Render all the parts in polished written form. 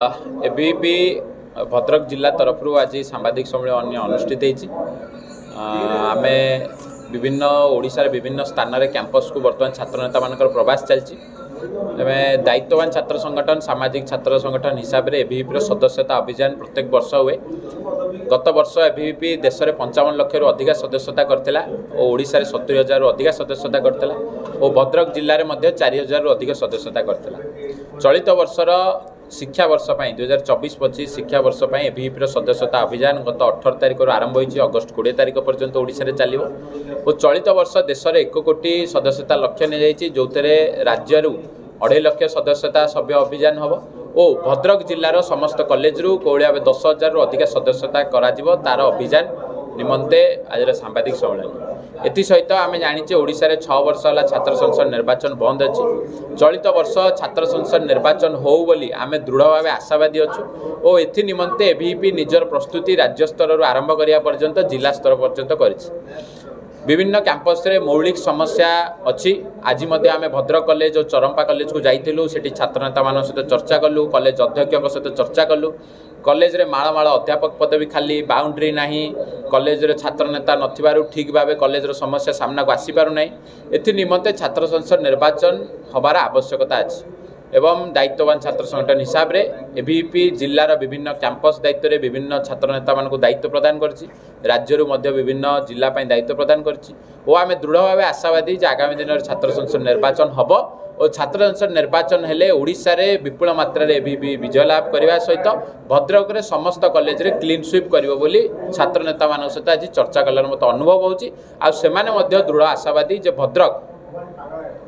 ABP Bhadrak जिला तरफ आज सांबादिक सम्मेलन अनुष्ठित आम विभिन्न ओडिशार विभिन्न स्थान में कैंपस को बर्तमान छात्र नेता मान प्रवास चलती दायित्ववान छात्र संगठन सामाजिक छात्र संगठन हिसाब से एबीपी सदस्यता अभियान प्रत्येक वर्ष हुए। गत वर्ष एबीपी देश में 55 लाख अधिक सदस्यता करथिला और ओडिशा रे 70,000 अधिक सदस्यता करथिला और भद्रक जिले में 4,000 अधिक सदस्यता करथिला। चलित वर्षर शिक्षा वर्ष 2024-25 शिक्षा वर्ष एबीपी सदस्यता अभियान गत 18 तारिख आरंभ होती अगस्ट 20 तारिख पर्यंत ओडिशा रे चलिबो और चलित वर्ष देश में 1 कोटी सदस्यता लक्ष्य नि जो राज्य 2.5 लाख सदस्यता सभ्य अभियान हम और भद्रक जिलार समस्त कॉलेज रु कौड़ी भाव 10,000 अधिक सदस्यता करा तार अभियान निमंते आज सांबादिक सम्मेलन। एसहित आम जाचे ओडिशा रे 6 वर्ष है छात्र संसद निर्वाचन बंद अच्छी। चलित वर्ष छात्र संसद निर्वाचन हो बोली आम दृढ़ भाव आशावादी अच्छु और एथि निमंते एबीपी निजर प्रस्तुति राज्य स्तर आरंभ करिया पर्यंत जिला स्तर पर्यंत करिछि। विभिन्न कैंपस रे मौलिक समस्या अच्छी। आज आम भद्रक कॉलेज और चरंपा कॉलेज को जाइलु सेठी छात्र नेता मान सहित चर्चा कलु, कॉलेज अध्यक्ष सहित चर्चा कलु। कॉलेज रे माळ माळ अध्यापक पदवी खाली, बाउंड्री नाही, कॉलेज रे छात्र नेता नथिबारु ठीक भाव कॉलेज रो समस्या सामना को आसी पारु नाही। एथि निमंते छात्र संसद निर्वाचन हबार आवश्यकता अछि एवं दायित्ववान छात्र संगठन हिसाब रे एबीपी जिलार विभिन्न कैंपस दायित्व रे विभिन्न छात्र नेता मान को दायित्व प्रदान करछि। राज्यरु मध्य विभिन्न जिला पय दायित्व प्रदान करछि और आमे दृढ़ भाव आशावादी जे आगामी दिन छात्र संसद निर्वाचन हबो और छात्र संसद निर्वाचन हेले ओडिशा रे विपुल मात्रा रे एबीपी विजय लाभ करबा सहित भद्रक रे समस्त कॉलेज रे क्लीन स्वीप करिवो बोली छात्र नेता मान सहित आज चर्चा कलार मत अनुभव होछि। आ सेमाने मध्य दृढ़ आशावादी जे भद्रक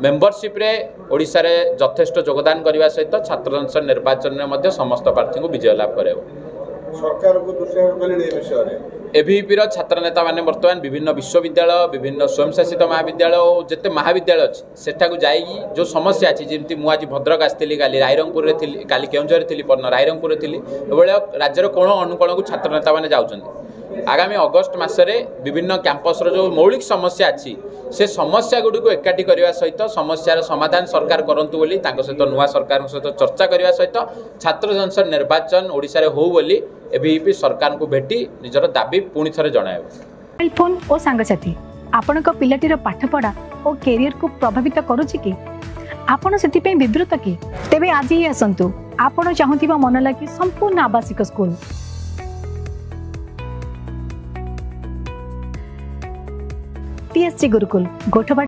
मेंबरशिप रे ओडिशा रे यथेष्ट योगदान करने सहित छात्र संसद निर्वाचन में मध्य समस्त प्रार्थी को विजय लाभ करे। सरकार को विषय एबीपी छात्र नेता माने वर्तमान विभिन्न विश्वविद्यालय विभिन्न स्वयंशासित महाविद्यालय और जिते महाविद्यालय अच्छी सेठाକୁ जाइए जो समस्या अच्छी जमी मुझे भद्रक आसती काली रायरंगपुर रे थी काली केउंझर थी परन रायरंगपुर थी राज्यर कोण अनुकोण को छात्र नेता माने जाउछन्ति। आगामी अगस्ट मासरे विभिन्न कैंपस जो मौलिक समस्या अच्छी से समस्या गुड़ी को एकाठी करने सहित समस्यार समाधान सरकार करंतु बोली तांको सहित नुआ सरकार सहित चर्चा करने सहित छात्र संसद निर्वाचन ओडिशा रे हो बोली एबीपी सरकार को भेटी निजर दाबी पुणी थरे जणाइबो। मोबाइल फोन और सांगसाथी आपणक पिलाटीर पाठपढ़ा और कैरियर को प्रभावित करुछि कि आपण सेति विवृत कि तेबे आज ही आसंतु आपण चाहुतिबा मन लागी संपूर्ण आवासिक स्कूल टीएससी गुरुकुल गोठवा।